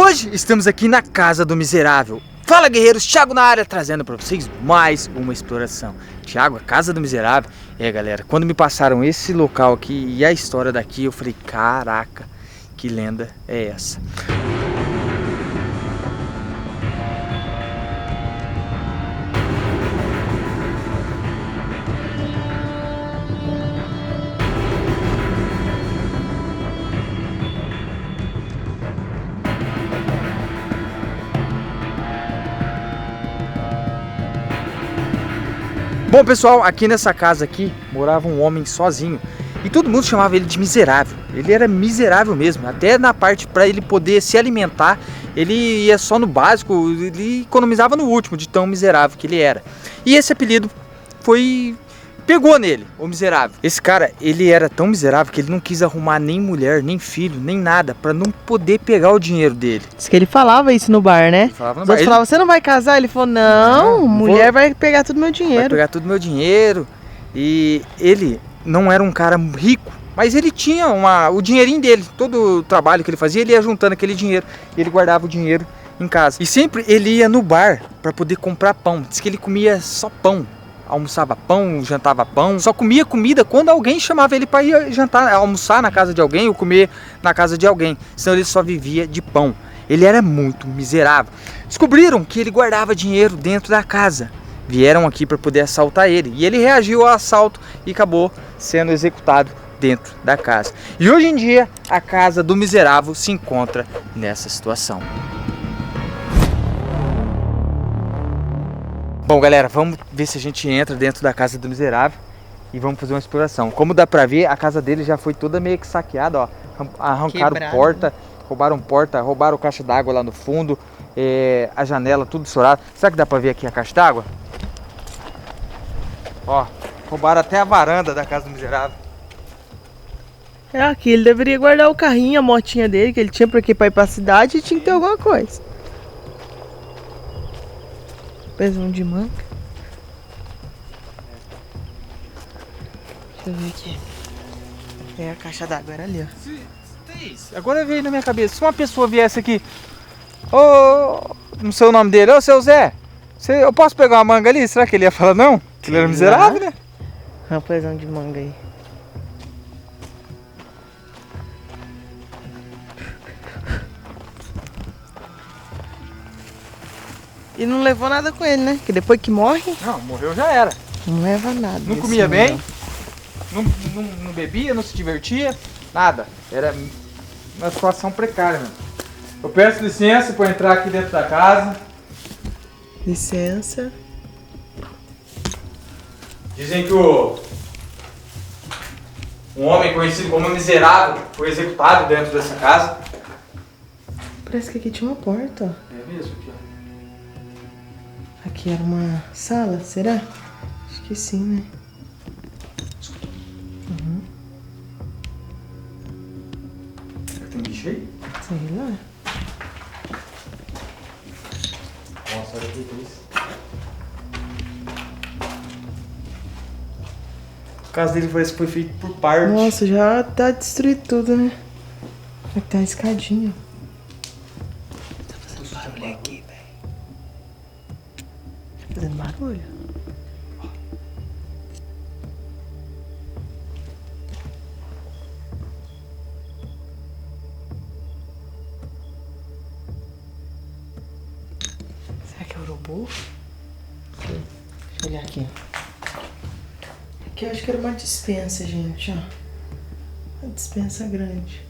hoje estamos aqui na casa do miserável. Fala, guerreiros, Thiago na área, trazendo pra vocês mais uma exploração. Thiago, a casa do miserável. Galera, quando me passaram esse local aqui e a história daqui, eu falei, caraca, que lenda é essa? Bom, pessoal, aqui nessa casa aqui morava um homem sozinho e todo mundo chamava ele de miserável. Ele era miserável mesmo, até na parte para ele poder se alimentar, ele ia só no básico, ele economizava no último, de tão miserável que ele era. E esse apelido pegou nele, o miserável. Esse cara, ele era tão miserável que ele não quis arrumar nem mulher, nem filho, nem nada, pra não poder pegar o dinheiro dele. Diz que ele falava isso no bar, né? Falava no Os bar. outros falavam, você não vai casar? Ele falou, não, mulher vai pegar todo meu dinheiro. Vai pegar todo meu dinheiro. E ele não era um cara rico, mas ele tinha o dinheirinho dele. Todo o trabalho que ele fazia, ele ia juntando aquele dinheiro. E ele guardava o dinheiro em casa. E sempre ele ia no bar pra poder comprar pão. Diz que ele comia só pão. Almoçava pão, jantava pão, só comia comida quando alguém chamava ele para ir jantar, almoçar na casa de alguém ou comer na casa de alguém, senão ele só vivia de pão. Ele era muito miserável. Descobriram que ele guardava dinheiro dentro da casa. Vieram aqui para poder assaltar ele e ele reagiu ao assalto e acabou sendo executado dentro da casa. E hoje em dia a casa do miserável se encontra nessa situação. Bom, galera, vamos ver se a gente entra dentro da casa do miserável e vamos fazer uma exploração. Como dá pra ver, a casa dele já foi toda meio que saqueada, ó. Arrancaram porta, roubaram caixa d'água lá no fundo, a janela tudo estourado. Será que dá pra ver aqui a caixa d'água? Ó, roubaram até a varanda da casa do miserável. É aqui, ele deveria guardar o carrinho, a motinha dele, que ele tinha porque pra ir pra cidade e tinha que ter alguma coisa. Pezão de manga. Deixa eu ver aqui. A caixa d'água era ali, ó. Agora veio na minha cabeça, se uma pessoa viesse aqui, não sei o nome dele, seu Zé, eu posso pegar uma manga ali? Será que ele ia falar não? Que ele era miserável, né? Um pezão de manga aí. E não levou nada com ele, né? Que depois que morre... Não, morreu já era. Não leva nada. Não comia bem, não bebia, não se divertia, nada. Era uma situação precária, mano. Eu peço licença para entrar aqui dentro da casa. Licença. Dizem que um homem conhecido como miserável foi executado dentro dessa casa. Parece que aqui tinha uma porta, ó. É mesmo? Aqui, ó. Aqui era uma sala, será? Acho que sim, né? Uhum. Será que tem bicho aí? Sei lá. Nossa, olha que isso. A casa dele parece que foi feito por parte. Nossa, já tá destruído tudo, né? Aqui tem uma escadinha. Tá fazendo barulho aqui, velho. Tá fazendo barulho? Será que é urubu? Deixa eu olhar aqui. Aqui eu acho que era uma dispensa, gente, ó. Uma dispensa grande.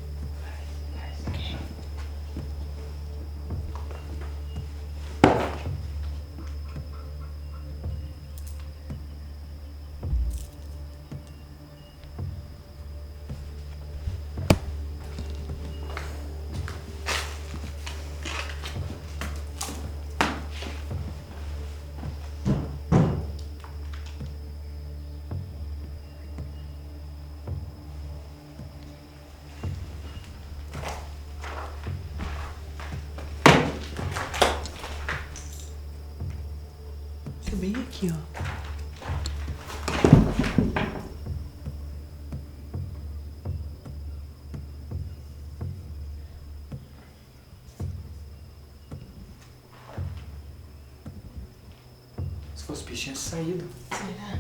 Bem aqui, ó. Os bichinhos saíram. Será?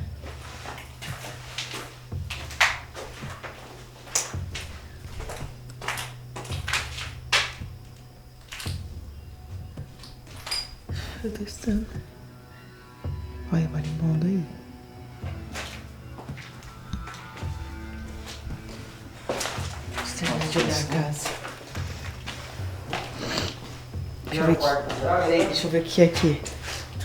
Eu tô estranho. Olha o marimbondo aí. Estranho de olhar a casa. Deixa eu ver aqui. Peraí, deixa eu ver o que é aqui.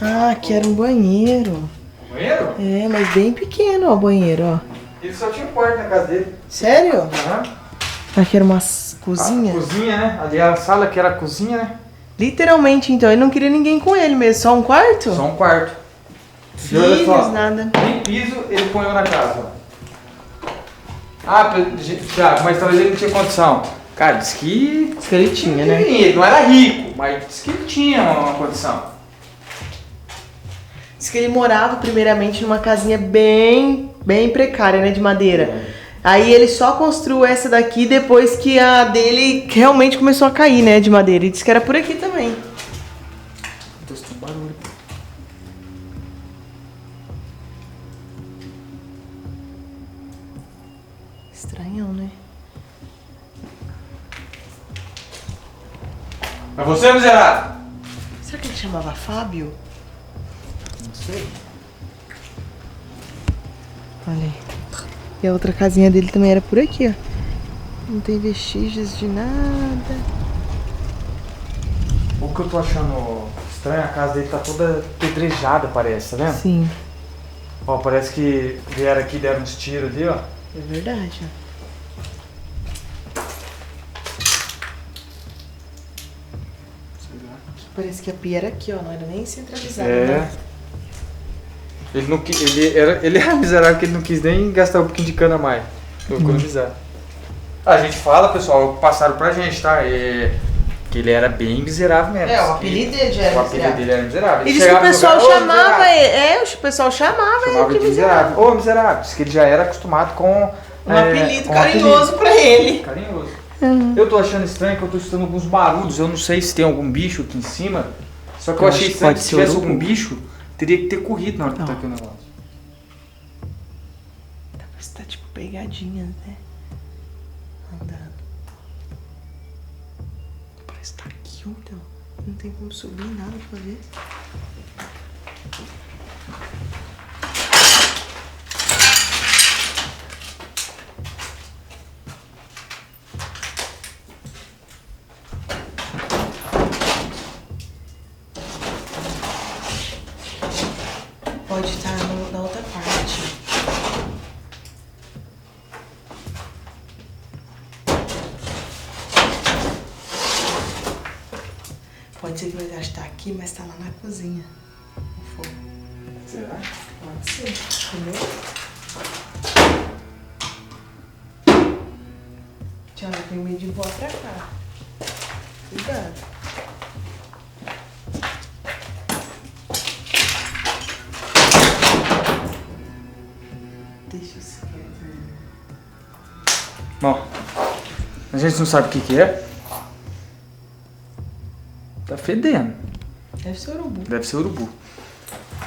Ah, aqui era um banheiro. Banheiro? É, mas bem pequeno, ó, o banheiro, ó. Ele só tinha um quarto na casa dele. Sério? Aham. Aqui era uma cozinha? Cozinha, né? Ali era a sala que era a cozinha, né? Literalmente, então. Ele não queria ninguém com ele mesmo. Só um quarto? Só um quarto. E olha Filhos, só, nada. nem piso ele põe na casa, ó. Ah, Thiago, mas talvez ele não tinha condição. Cara, disse que ele tinha, né? Ele não era rico, mas disse que ele tinha uma condição. Diz que ele morava primeiramente numa casinha bem precária, né? De madeira. Aí ele só construiu essa daqui depois que a dele realmente começou a cair, né? De madeira. E disse que era por aqui também. Deus, tem barulho. Estranhão, né? É você, miserável? Será que ele chamava Fábio? Não sei. Olha aí. E a outra casinha dele também era por aqui, ó. Não tem vestígios de nada. O que eu tô achando estranho, a casa dele tá toda pedrejada, parece, tá vendo? Sim, Ó, parece que vieram aqui e deram uns tiros ali, ó. é verdade, ó. Parece que a pia era aqui, ó. Não era nem centralizada, né? Ele não ele era miserável que ele não quis nem gastar um pouquinho de cana a mais. Pra economizar. A gente fala, pessoal, passaram pra gente, tá? Que ele era bem miserável mesmo. É, o apelido dele já era O apelido dele era miserável. E Ele disse que o chegava no pessoal lugar, "Ô, chamava miserável." ele. O pessoal chamava Chamava ele de de miserável. miserável. Ô, miserável. Diz que ele já era acostumado com Um apelido com carinhoso pra ele. Carinhoso. Eu tô achando estranho que eu tô escutando alguns barulhos. Eu não sei se tem algum bicho aqui em cima. Só que eu achei estranho que se tivesse algum bicho, teria que ter corrido na hora que tá aqui o negócio. Parece que tá tipo pegadinha, né? Andando. Parece que tá aqui, então. Não tem como subir nada pra ver. Pode estar na outra parte. Pode ser que ele está aqui, mas está lá na cozinha. No fogo. Será? Pode ser, entendeu? Tiago, eu tenho medo de voar pra cá. Cuidado. Deixa eu seguir. Bom, a gente não sabe o que é. Tá fedendo. Deve ser urubu. Deve ser urubu.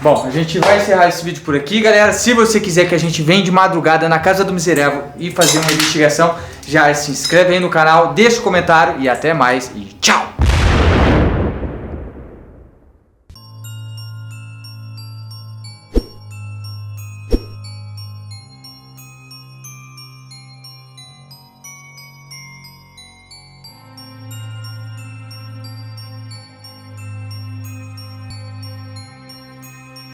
Bom, a gente vai encerrar esse vídeo por aqui, galera. Se você quiser que a gente venha de madrugada na casa do miserável e fazer uma investigação, já se inscreve aí no canal, deixa um comentário e até mais. E tchau!